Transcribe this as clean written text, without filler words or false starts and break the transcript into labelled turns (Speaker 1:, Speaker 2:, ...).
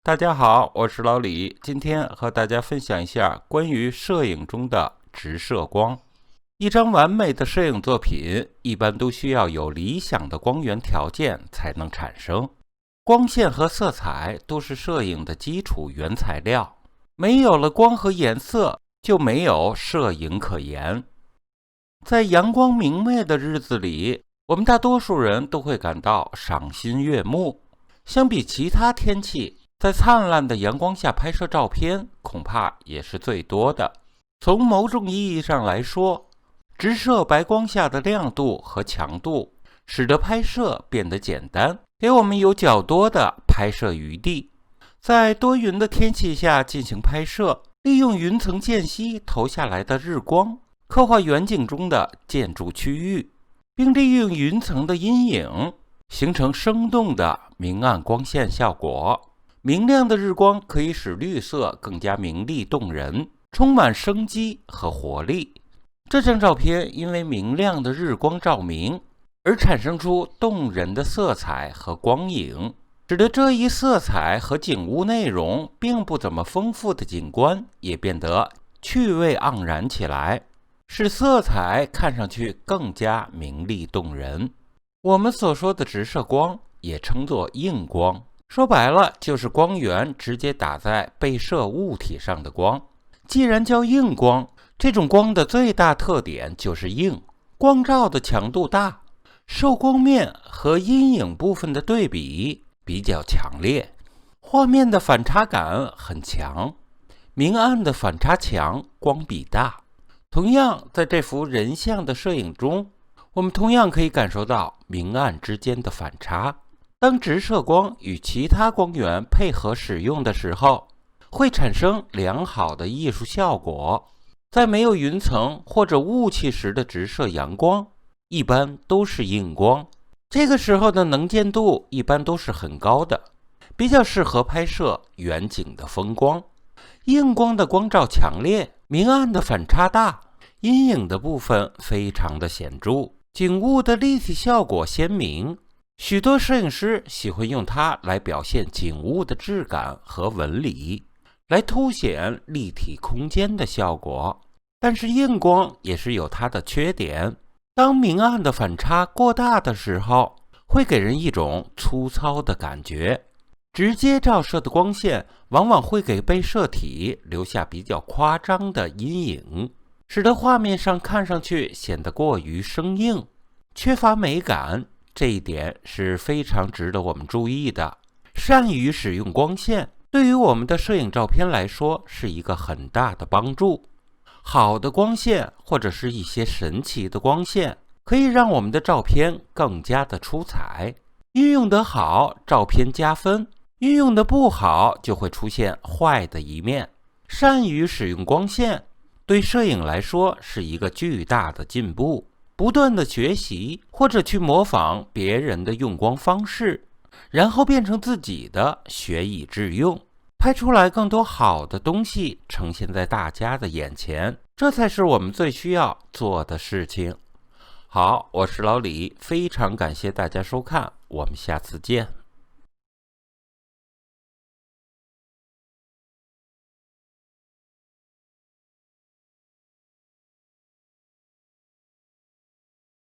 Speaker 1: 大家好，我是老李，今天和大家分享一下关于摄影中的直射光。一张完美的摄影作品一般都需要有理想的光源条件才能产生。光线和色彩都是摄影的基础原材料，没有了光和颜色，就没有摄影可言。在阳光明媚的日子里，我们大多数人都会感到赏心悦目。相比其他天气，在灿烂的阳光下拍摄照片恐怕也是最多的。从某种意义上来说，直射白光下的亮度和强度使得拍摄变得简单，给我们有较多的拍摄余地。在多云的天气下进行拍摄，利用云层间隙投下来的日光，刻画远景中的建筑区域，并利用云层的阴影形成生动的明暗光线效果。明亮的日光可以使绿色更加明丽动人，充满生机和活力。这张照片因为明亮的日光照明而产生出动人的色彩和光影，使得这一色彩和景物内容并不怎么丰富的景观也变得趣味盎然起来，使色彩看上去更加明丽动人。我们所说的直射光也称作映光，说白了就是光源直接打在被摄物体上的光。既然叫映光，这种光的最大特点就是映，光照的强度大，受光面和阴影部分的对比比较强烈，画面的反差感很强，明暗的反差强，光比大。同样，在这幅人像的摄影中，我们同样可以感受到明暗之间的反差。当直射光与其他光源配合使用的时候，会产生良好的艺术效果。在没有云层或者雾气时的直射阳光，一般都是映光。这个时候的能见度一般都是很高的，比较适合拍摄远景的风光。映光的光照强烈，明暗的反差大，阴影的部分非常的显著，景物的立体效果鲜明。许多摄影师喜欢用它来表现景物的质感和纹理，来凸显立体空间的效果。但是映光也是有它的缺点，当明暗的反差过大的时候，会给人一种粗糙的感觉。直接照射的光线往往会给被摄体留下比较夸张的阴影，使得画面上看上去显得过于生硬，缺乏美感。这一点是非常值得我们注意的。善于使用光线，对于我们的摄影照片来说是一个很大的帮助。好的光线或者是一些神奇的光线，可以让我们的照片更加的出彩。运用得好，照片加分；运用得不好，就会出现坏的一面。善于使用光线，对摄影来说是一个巨大的进步。不断的学习或者去模仿别人的用光方式，然后变成自己的，学以致用，拍出来更多好的东西呈现在大家的眼前，这才是我们最需要做的事情。好，我是老李，非常感谢大家收看，我们下次见。